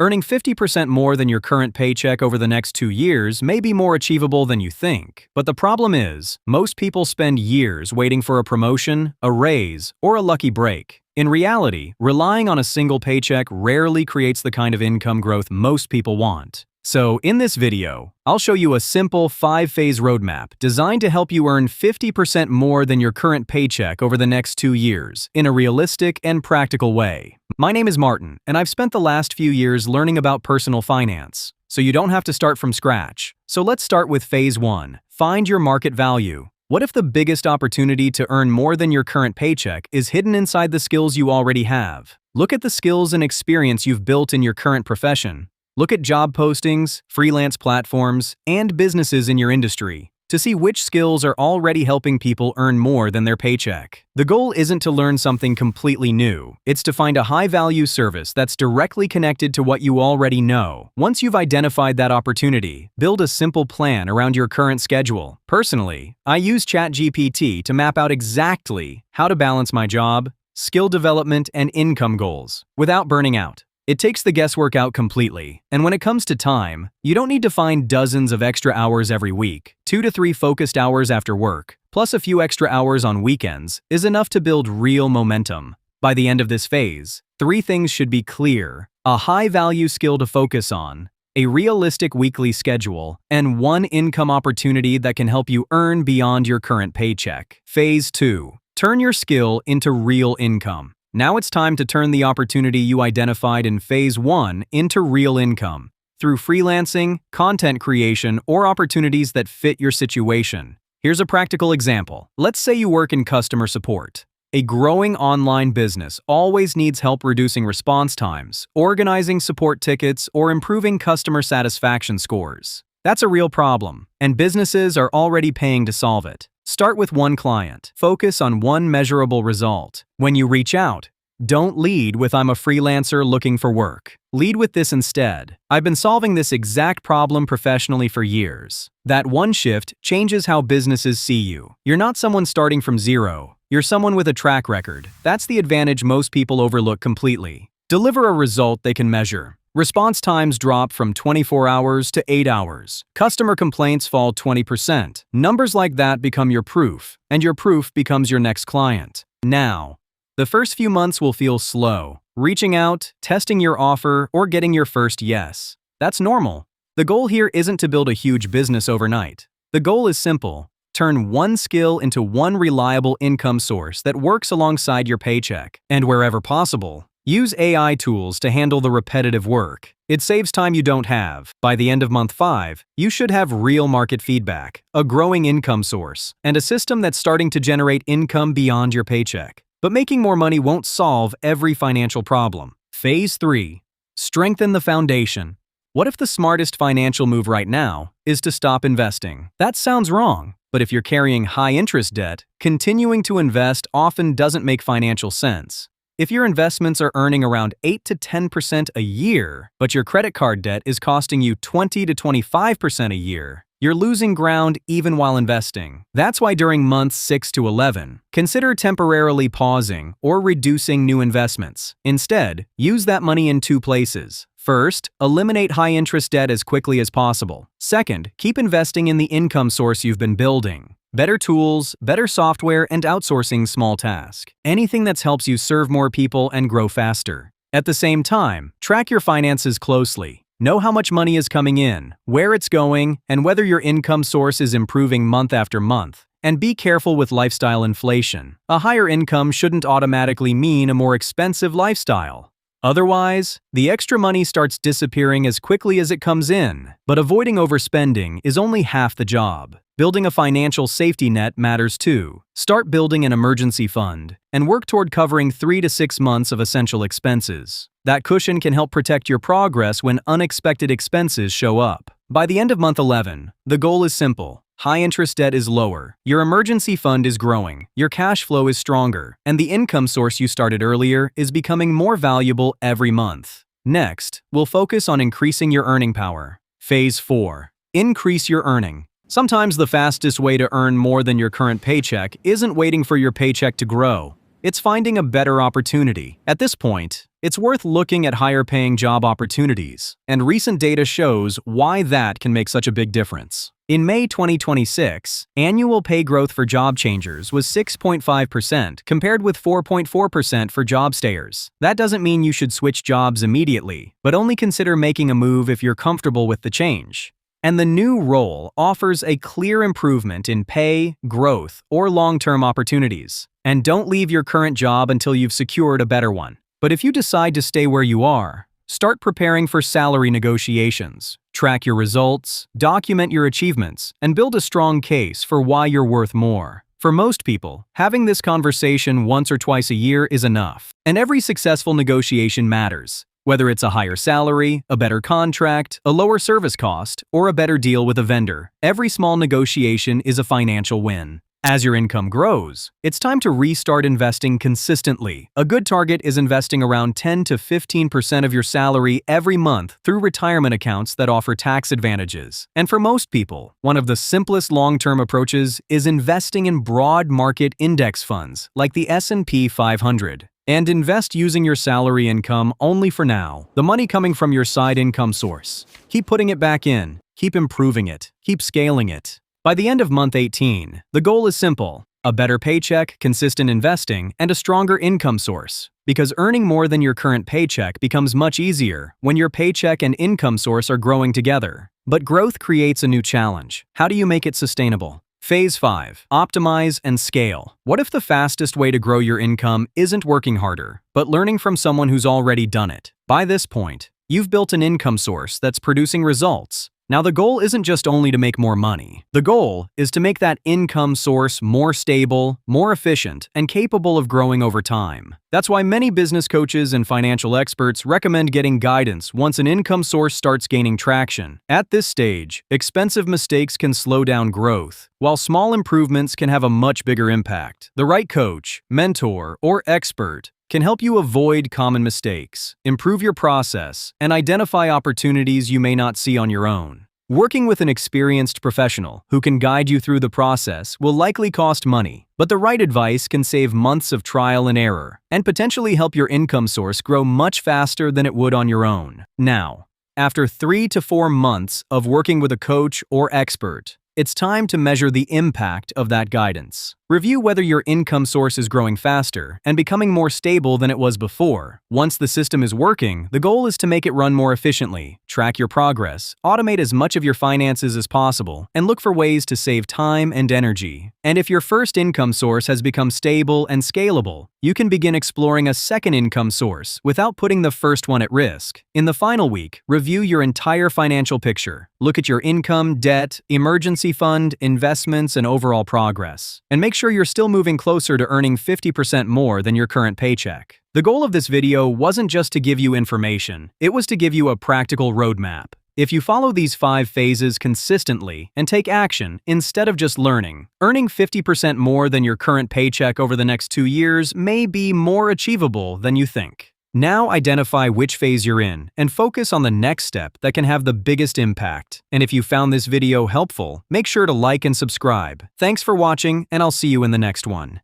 Earning 50% more than your current paycheck over the next 2 years may be more achievable than you think. But the problem is, most people spend years waiting for a promotion, a raise, or a lucky break. In reality, relying on a single paycheck rarely creates the kind of income growth most people want. So, in this video, I'll show you a simple 5-phase roadmap designed to help you earn 50% more than your current paycheck over the next 2 years in a realistic and practical way. My name is Martin, and I've spent the last few years learning about personal finance, so you don't have to start from scratch. So let's start with Phase 1. Find your market value. What if the biggest opportunity to earn more than your current paycheck is hidden inside the skills you already have? Look at the skills and experience you've built in your current profession. Look at job postings, freelance platforms, and businesses in your industry to see which skills are already helping people earn more than their paycheck. The goal isn't to learn something completely new. It's to find a high-value service that's directly connected to what you already know. Once you've identified that opportunity, build a simple plan around your current schedule. Personally, I use ChatGPT to map out exactly how to balance my job, skill development, and income goals without burning out. It takes the guesswork out completely, and when it comes to time, you don't need to find dozens of extra hours every week. 2 to 3 focused hours after work, plus a few extra hours on weekends, is enough to build real momentum. By the end of this phase, 3 things should be clear: a high-value skill to focus on, a realistic weekly schedule, and one income opportunity that can help you earn beyond your current paycheck. Phase 2. Turn your skill into real income. Now it's time to turn the opportunity you identified in Phase 1 into real income through freelancing, content creation, or opportunities that fit your situation. Here's a practical example. Let's say you work in customer support. A growing online business always needs help reducing response times, organizing support tickets, or improving customer satisfaction scores. That's a real problem, and businesses are already paying to solve it. Start with one client. Focus on one measurable result. When you reach out, don't lead with "I'm a freelancer looking for work." Lead with this instead: "I've been solving this exact problem professionally for years." That one shift changes how businesses see you. You're not someone starting from zero. You're someone with a track record. That's the advantage most people overlook completely. Deliver a result they can measure. Response times drop from 24 hours to 8 hours. Customer complaints fall 20%. Numbers like that become your proof, and your proof becomes your next client. Now, the first few months will feel slow. Reaching out, testing your offer, or getting your first yes. That's normal. The goal here isn't to build a huge business overnight. The goal is simple: turn one skill into one reliable income source that works alongside your paycheck. And wherever possible, use AI tools to handle the repetitive work. It saves time you don't have. By the end of month 5, you should have real market feedback, a growing income source, and a system that's starting to generate income beyond your paycheck. But making more money won't solve every financial problem. Phase 3. Strengthen the foundation. What if the smartest financial move right now is to stop investing? That sounds wrong, but if you're carrying high-interest debt, continuing to invest often doesn't make financial sense. If your investments are earning around 8 to 10% a year, but your credit card debt is costing you 20 to 25% a year, you're losing ground even while investing. That's why during months 6 to 11, consider temporarily pausing or reducing new investments. Instead, use that money in 2 places. First, eliminate high-interest debt as quickly as possible. Second, keep investing in the income source you've been building. Better tools, better software, and outsourcing small tasks. Anything that helps you serve more people and grow faster. At the same time, track your finances closely. Know how much money is coming in, where it's going, and whether your income source is improving month after month. And be careful with lifestyle inflation. A higher income shouldn't automatically mean a more expensive lifestyle. Otherwise, the extra money starts disappearing as quickly as it comes in. But avoiding overspending is only half the job. Building a financial safety net matters too. Start building an emergency fund and work toward covering 3 to 6 months of essential expenses. That cushion can help protect your progress when unexpected expenses show up. By the end of month 11, the goal is simple. High-interest debt is lower, your emergency fund is growing, your cash flow is stronger, and the income source you started earlier is becoming more valuable every month. Next, we'll focus on increasing your earning power. Phase 4. Increase your earning. Sometimes the fastest way to earn more than your current paycheck isn't waiting for your paycheck to grow. It's finding a better opportunity. At this point, it's worth looking at higher-paying job opportunities, and recent data shows why that can make such a big difference. In May 2026, annual pay growth for job changers was 6.5% compared with 4.4% for job stayers. That doesn't mean you should switch jobs immediately, but only consider making a move if you're comfortable with the change. And the new role offers a clear improvement in pay, growth, or long-term opportunities. And don't leave your current job until you've secured a better one. But if you decide to stay where you are, start preparing for salary negotiations. Track your results, document your achievements, and build a strong case for why you're worth more. For most people, having this conversation once or twice a year is enough. And every successful negotiation matters. Whether it's a higher salary, a better contract, a lower service cost, or a better deal with a vendor, every small negotiation is a financial win. As your income grows, it's time to restart investing consistently. A good target is investing around 10 to 15% of your salary every month through retirement accounts that offer tax advantages. And for most people, one of the simplest long-term approaches is investing in broad market index funds like the S&P 500. And invest using your salary income only for now, the money coming from your side income source. Keep putting it back in, keep improving it, keep scaling it. By the end of month 18, the goal is simple: a better paycheck, consistent investing, and a stronger income source. Because earning more than your current paycheck becomes much easier when your paycheck and income source are growing together. But growth creates a new challenge. How do you make it sustainable? Phase 5. Optimize and scale. What if the fastest way to grow your income isn't working harder, but learning from someone who's already done it? By this point, you've built an income source that's producing results. Now, the goal isn't just only to make more money. The goal is to make that income source more stable, more efficient, and capable of growing over time. That's why many business coaches and financial experts recommend getting guidance once an income source starts gaining traction. At this stage, expensive mistakes can slow down growth, while small improvements can have a much bigger impact. The right coach, mentor, or expert can help you avoid common mistakes, improve your process, and identify opportunities you may not see on your own. Working with an experienced professional who can guide you through the process will likely cost money, but the right advice can save months of trial and error and potentially help your income source grow much faster than it would on your own. Now, after 3 to 4 months of working with a coach or expert, it's time to measure the impact of that guidance. Review whether your income source is growing faster and becoming more stable than it was before. Once the system is working, the goal is to make it run more efficiently, track your progress, automate as much of your finances as possible, and look for ways to save time and energy. And if your first income source has become stable and scalable, you can begin exploring a second income source without putting the first one at risk. In the final week, review your entire financial picture. Look at your income, debt, emergency fund, investments, and overall progress. And make sure you're still moving closer to earning 50% more than your current paycheck. The goal of this video wasn't just to give you information, it was to give you a practical roadmap. If you follow these 5 phases consistently and take action instead of just learning, earning 50% more than your current paycheck over the next 2 years may be more achievable than you think. Now identify which phase you're in and focus on the next step that can have the biggest impact. And if you found this video helpful, make sure to like and subscribe. Thanks for watching, and I'll see you in the next one.